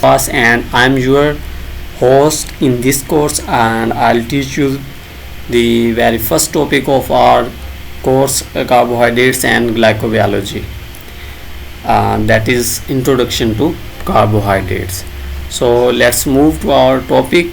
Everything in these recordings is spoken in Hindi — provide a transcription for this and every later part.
And I'm your host in this course, and I'll teach you the very first topic of our course, carbohydrates and glycobiology. That is introduction to carbohydrates. So let's move to our topic,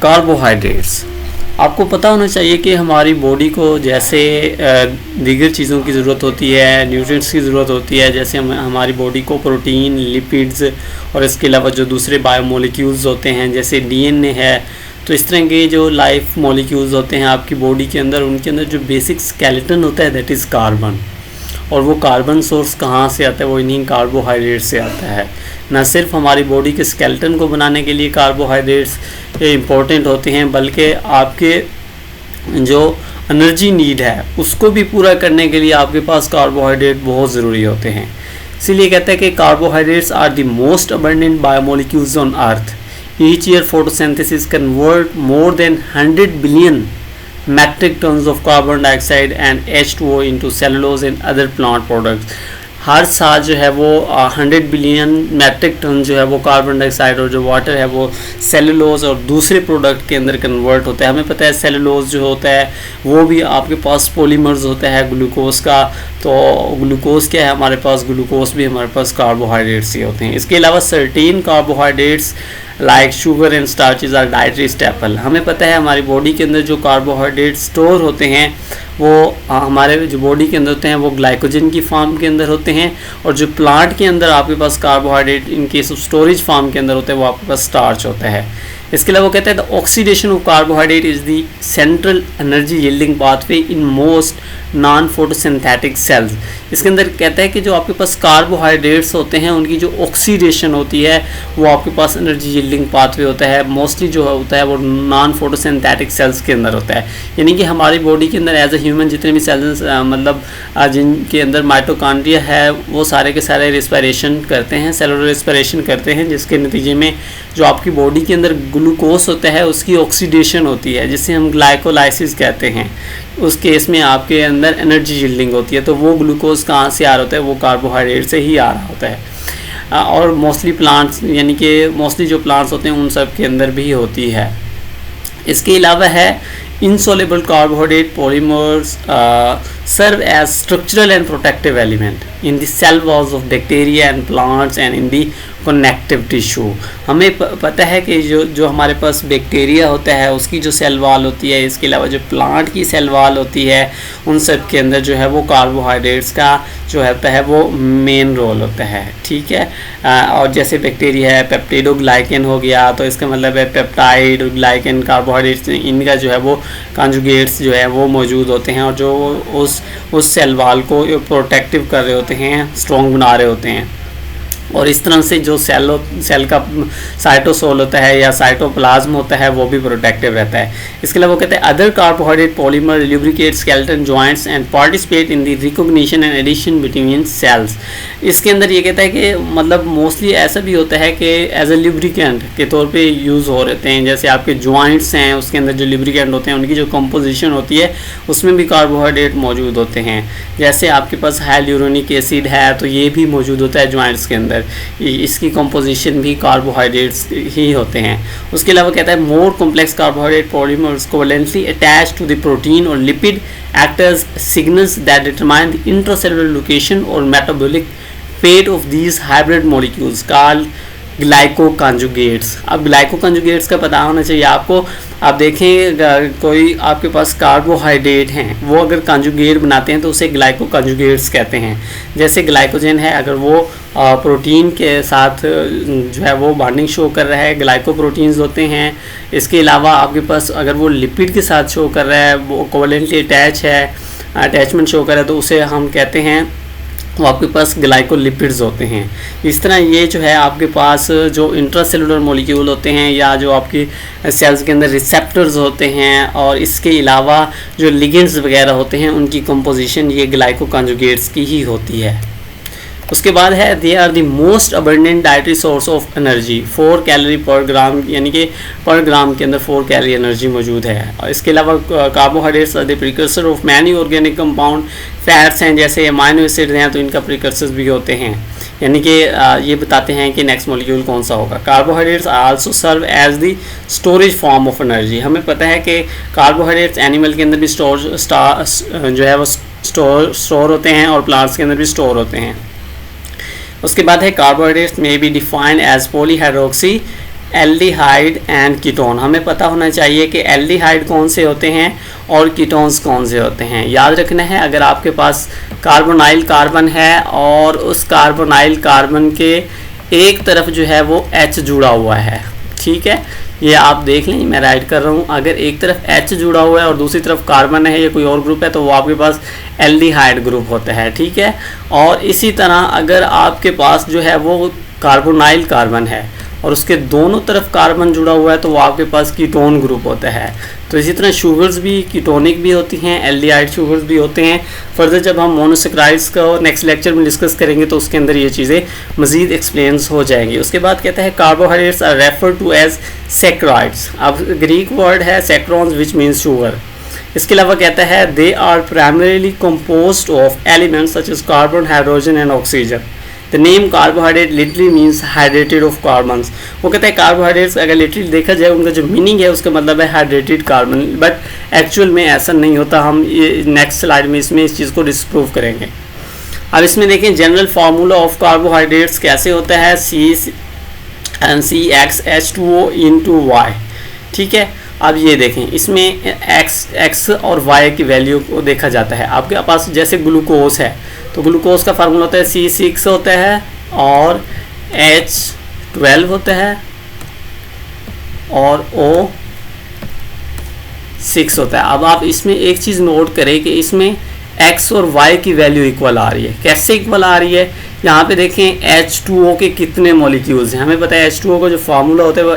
carbohydrates. आपको पता होना चाहिए कि हमारी बॉडी को जैसे दीगर चीज़ों की ज़रूरत होती है, न्यूट्रिएंट्स की ज़रूरत होती है, जैसे हमारी बॉडी को प्रोटीन, लिपिड्स और इसके अलावा जो दूसरे बायोमोलिक्यूल्स होते हैं जैसे डीएनए है, तो इस तरह के जो लाइफ मॉलिक्यूल्स होते हैं आपकी बॉडी के अंदर, उनके अंदर जो बेसिक स्केलेटन होता है दैट इज़ कार्बन। और वो कार्बन सोर्स कहाँ से आता है? वो इन्हीं कार्बोहाइड्रेट से आता है। न सिर्फ हमारी बॉडी के स्केलेटन को बनाने के लिए कार्बोहाइड्रेट्स इम्पोर्टेंट होते हैं, बल्कि आपके जो एनर्जी नीड है उसको भी पूरा करने के लिए आपके पास कार्बोहाइड्रेट बहुत ज़रूरी होते हैं। इसीलिए कहते हैं कि carbohydrates are the most abundant biomolecules on earth. Each year photosynthesis convert more than 100 billion metric tons of carbon dioxide and H2O into cellulose and other plant products। हर साल जो है वो 100 बिलियन मैट्रिक टन जो है वो कार्बन डाइऑक्साइड और जो वाटर है वो सेलुलोज और दूसरे प्रोडक्ट के अंदर कन्वर्ट होता है। हमें पता है सेलुलोज जो होता है वो भी आपके पास पॉलीमर्स होता है ग्लूकोज का। तो ग्लूकोज क्या है हमारे पास? ग्लूकोज भी हमारे पास कार्बोहाइड्रेट्स ही होते हैं। इसके अलावा certain carbohydrates like sugar and starches are dietary staple. हमें पता है हमारी बॉडी के अंदर जो कार्बोहाइड्रेट स्टोर होते हैं वो हमारे जो बॉडी के अंदर होते हैं वो ग्लाइकोजन की फॉर्म के अंदर होते हैं, और जो प्लांट के अंदर आपके पास carbohydrate in case of storage form के अंदर होते हैं वो आपके पास स्टार्च होता है। इसके अलावा वो कहते हैं the oxidation of carbohydrate is the central energy yielding pathway in most non photosynthetic cells. इसके अंदर कहता है कि जो आपके पास कार्बोहाइड्रेट्स होते हैं उनकी जो ऑक्सीडेशन होती है वो आपके पास एनर्जी यील्डिंग पाथवे होता है, मोस्टली जो होता है वो नॉन फोटोसिंथेटिक सेल्स के अंदर होता है। यानी कि हमारी बॉडी के अंदर एज ए ह्यूमन जितने भी सेल्स मतलब जिनके अंदर माइटोकॉन्ड्रिया है वो सारे के सारे रिस्पायरेशन करते हैं, सेलुलर रिस्पायरेशन करते हैं, जिसके नतीजे में जो आपकी बॉडी के अंदर ग्लूकोज होता है उसकी ऑक्सीडेशन होती है जिसे हम ग्लाइकोलाइसिस कहते हैं। उस केस में आपके अंदर एनर्जी यील्डिंग होती है। तो वो ग्लूकोज कहाँ से आ रहा होता है? वो कार्बोहाइड्रेट से ही आ रहा होता है। और मोस्टली प्लांट्स यानी कि मोस्टली जो प्लांट्स होते हैं उन सब के अंदर भी होती है। इसके अलावा है insoluble carbohydrate polymers serve as structural and protective element in the cell walls of bacteria and plants and in the connective tissue. हमें पता है कि जो हमारे पास बैक्टीरिया होता है उसकी जो सेल वॉल होती है, इसके अलावा जो प्लांट की सेल वॉल होती है उन सब के अंदर जो है वो कार्बोहाइड्रेट्स का जो होता है वो मेन रोल होता है। ठीक है। और जैसे बैक्टीरिया है पेप्टिडोग्लाइकन हो गया, तो इसका मतलब है पेप्टाइड ग्लाइकन कार्बोहाइड्रेट्स इनका जो है वो कॉन्जुगेट्स जो है वो मौजूद होते हैं और जो उस सेल वॉल को प्रोटेक्टिव कर रहे होते हैं, स्ट्रॉन्ग बना रहे होते हैं। और इस तरह से जो सेल का साइटोसोल होता है या साइटोप्लाज्म होता है वो भी प्रोटेक्टिव रहता है। इसके अलावा वो कहते हैं other carbohydrate polymer lubricate skeleton joints and participate in the recognition and addition between cells. इसके अंदर ये कहता है कि मतलब मोस्टली ऐसा भी होता है कि एज ए ल्यूब्रिकेंट के तौर पे यूज़ हो रहते हैं। जैसे आपके जॉइंट्स हैं उसके अंदर जो ल्यूब्रिकेंट होते हैं उनकी जो कंपोजिशन होती है उसमें भी कार्बोहाइड्रेट मौजूद होते हैं। जैसे आपके पास हाइल्यूरोनिक एसिड है तो ये भी मौजूद होता है जॉइंट्स के अंदर, इसकी कंपोजिशन भी कार्बोहाइड्रेट्स ही होते हैं। उसके अलावा कहता है more complex carbohydrate polymers covalently attached to the protein और lipid act as signals that determine the intracellular location और metabolic fate of these hybrid molecules called glycoconjugates. अब ग्लाइको कॉन्जुगेट्स का पता होना चाहिए आपको। आप देखें कोई आपके पास कार्बोहाइड्रेट हैं वो अगर कॉन्जुगेट बनाते हैं तो उसे ग्लाइको कॉन्जुगेट्स कहते हैं। जैसे ग्लाइकोजन है अगर वो प्रोटीन के साथ जो है वो बॉन्डिंग शो कर रहा है, ग्लाइको प्रोटीन्स होते हैं। इसके अलावा आपके पास अगर वो लिपिड के साथ शो कर रहा है, वो कोवेलेंटली अटैच है, अटैचमेंट शो कर रहा है, तो उसे हम कहते हैं वो आपके पास ग्लाइकोलिपिड्स होते हैं। इस तरह ये जो है आपके पास जो इंट्रासेलुलर मॉलिक्यूल होते हैं या जो आपकी सेल्स के अंदर रिसेप्टर्स होते हैं और इसके अलावा जो लिगेंड्स वगैरह होते हैं उनकी कंपोजिशन ये ग्लाइको कॉन्जुगेट्स की ही होती है। उसके बाद है they are the most abundant dietary source of energy 4 calorie per gram, यानी कि पर ग्राम के अंदर 4 कैलोरी एनर्जी मौजूद है। और इसके अलावा carbohydrates are the precursor of many organic compound. Fats हैं जैसे अमाइनो एसिड हैं तो इनका प्रिकर्सर्स भी होते हैं। यानी कि ये बताते हैं कि नेक्स्ट मॉलिक्यूल कौन सा होगा। Carbohydrates also serve as the storage form of energy. हमें पता है कि कार्बोहाइड्रेट्स एनिमल के अंदर भी जो है वो स्टोर होते हैं और प्लांट्स के अंदर भी स्टोर होते हैं। उसके बाद है carbohydrates may be defined as polyhydroxy aldehyde and ketone. हमें पता होना चाहिए कि एल्डिहाइड कौन से होते हैं और कीटोन्स कौन से होते हैं। याद रखना है, अगर आपके पास कार्बोनाइल कार्बन है और उस कार्बोनाइल कार्बन के एक तरफ जो है वो H जुड़ा हुआ है, ठीक है, ये आप देख लें, मैं राइट कर रहा हूँ, अगर एक तरफ H जुड़ा हुआ है और दूसरी तरफ कार्बन है या कोई और ग्रुप है तो वो आपके पास एल्डिहाइड ग्रुप होता है, ठीक है। और इसी तरह अगर आपके पास जो है वो कार्बोनाइल कार्बन है और उसके दोनों तरफ कार्बन जुड़ा हुआ है तो वो आपके पास कीटोन ग्रुप होता है। तो इसी तरह शुगर्स भी कीटोनिक भी होती हैं, एल्डिहाइड शुगर्स भी होते हैं। फर्दर जब हम मोनोसेक्राइड्स का नेक्स्ट लेक्चर में डिस्कस करेंगे तो उसके अंदर ये चीज़ें मज़ीद एक्सप्लेन्स हो जाएंगी। उसके बाद कहता है carbohydrates are refer to as saccharides. अब ग्रीक वर्ड है सैक्रोन्स विच मीन्स शुगर। इसके अलावा कहता है they are primarily composed of elements such as carbon, hydrogen and oxygen. The name carbohydrate literally means hydrated of carbons. वो कहता है कार्बोहाइड्रेट्स अगर लिटरली देखा जाए उनका जो मीनिंग है उसका मतलब है हाइड्रेटेड कार्बन, बट एक्चुअल में ऐसा नहीं होता। हम ये नेक्स्ट स्लाइड में इसमें इस चीज़ को डिस्प्रूव करेंगे। अब इसमें देखें जनरल फार्मूला ऑफ कार्बोहाइड्रेट्स कैसे होता है, CHX H2O into Y, ठीक है। अब ये देखें इसमें x और y की वैल्यू को देखा जाता है। आपके पास जैसे ग्लूकोज है तो ग्लूकोज का फार्मूला होता है C6 होता है और H12 होता है और O6 होता है। अब आप इसमें एक चीज़ नोट करें कि इसमें x और y की वैल्यू इक्वल आ रही है। कैसे इक्वल आ रही है, यहाँ पे देखें H2O के कितने मॉलिक्यूल्स हैं। हमें पता है H2O का जो फार्मूला होता है वो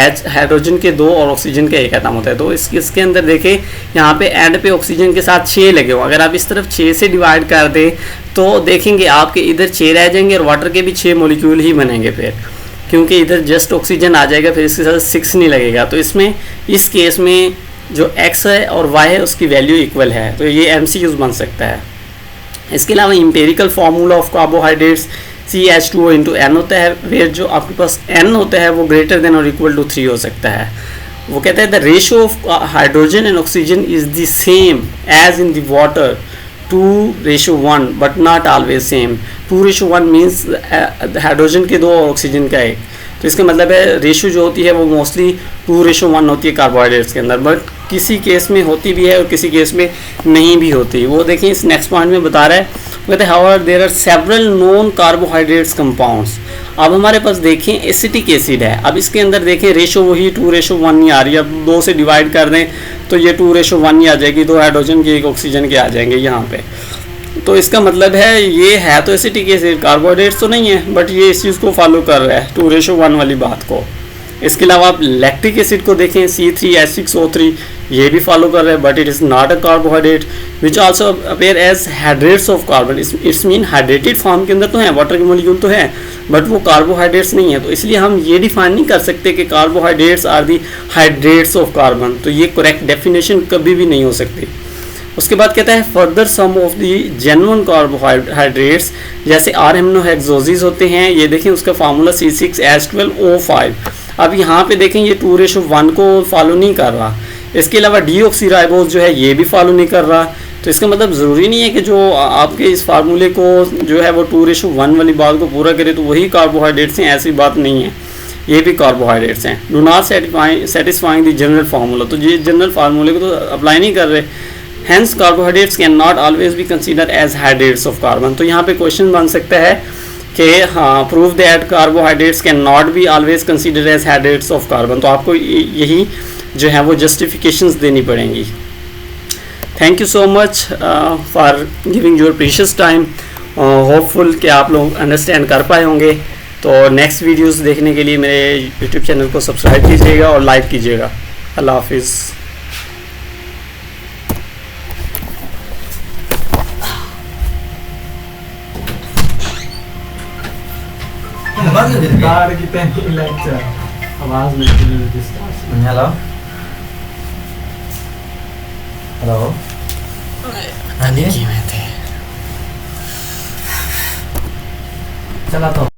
H हाइड्रोजन के 2 और ऑक्सीजन का 1 एटम होता है। तो इसके अंदर देखें यहाँ पे एंड पे ऑक्सीजन के साथ 6 लगे हो। अगर आप इस तरफ 6 से डिवाइड कर दें तो देखेंगे आपके इधर 6 रह जाएंगे और वाटर के भी 6 मॉलिक्यूल ही बनेंगे फिर, क्योंकि इधर जस्ट ऑक्सीजन आ जाएगा, फिर इसके साथ 6 नहीं लगेगा। तो इसमें इस केस में जो x है और y है उसकी वैल्यू इक्वल है, तो ये MCQs बन सकता है। इसके अलावा empirical formula of carbohydrates CH2O into N होता है, वेयर जो आपके पास N होता है वो ग्रेटर देन और इक्वल टू 3 हो सकता है। वो कहता है the ratio of hydrogen and oxygen is the same as in the water 2:1 but not always same. 2:1 means hydrogen के 2 और ऑक्सीजन का 1। तो इसका मतलब है रेशियो जो होती है वो मोस्टली 2:1 होती है कार्बोहाइड्रेट्स के अंदर, बट किसी केस में होती भी है और किसी केस में नहीं भी होती। वो देखिए इस नेक्स्ट पॉइंट में बता रहा है, कहते हैं however there are several known carbohydrates compounds. अब हमारे पास देखें एसिटिक एसिड है, अब इसके अंदर देखें रेशो वही 2:1 नहीं आ रही है। अब 2 से डिवाइड कर दें तो ये 2:1 ही आ जाएगी, 2 हाइड्रोजन की 1 ऑक्सीजन के आ जाएंगे यहाँ पे। तो इसका मतलब है ये है तो एसिटिक एसिड, कार्बोहाइड्रेट्स तो नहीं है, बट ये इस चीज़ को फॉलो कर रहा है 2:1 वाली बात को। इसके अलावा आप लैक्टिक एसिड को देखें C3H6O3, ये भी फॉलो कर रहा है, but it is not a carbohydrate which also appear as hydrates of carbon. It's mean hydrated form के अंदर तो है, वाटर के मॉलिक्यूल तो है, बट वो कार्बोहाइड्रेट्स नहीं है। तो इसलिए हम ये डिफाइन नहीं कर सकते कि carbohydrates are the hydrates of carbon, तो ये करेक्ट डेफिनेशन कभी भी नहीं हो सकती। उसके बाद कहता है further some of the genuine carbohydrates जैसे R-हेक्सोजीज होते हैं, ये देखें उसका फार्मूला C6H12O5। अब यहाँ पे देखें ये 2:1 को फॉलो नहीं कर रहा। इसके अलावा डीऑक्सीराइबोज जो है ये भी फॉलो नहीं कर रहा। तो इसका मतलब ज़रूरी नहीं है कि जो आपके इस फार्मूले को जो है वो 2:1 वाली बात को पूरा करे तो वही कार्बोहाइड्रेट्स हैं, ऐसी बात नहीं है, ये भी कार्बोहाइड्रेट्स हैं। Do not satisfying the general formula, तो ये जनरल फार्मूले को तो अप्लाई नहीं कर रहे। Hence carbohydrates can not always be considered as hydrates of carbon। तो यहाँ पे क्वेश्चन बन सकता है कि हाँ prove that carbohydrates can not be always considered as hydrates of carbon. तो आपको यही जो है वो जस्टिफिकेशंस देनी पड़ेंगी। Thank you so much for giving your precious time. Hopeful कि आप लोग अंडरस्टैंड कर पाए होंगे। तो नेक्स्ट वीडियोस देखने के लिए मेरे यूट्यूब चैनल को सब्सक्राइब कीजिएगा और लाइक कीजिएगा। अल्लाह हाफिज़। आवाज में हेलो हेलो हाँ जी चलाता हूँ।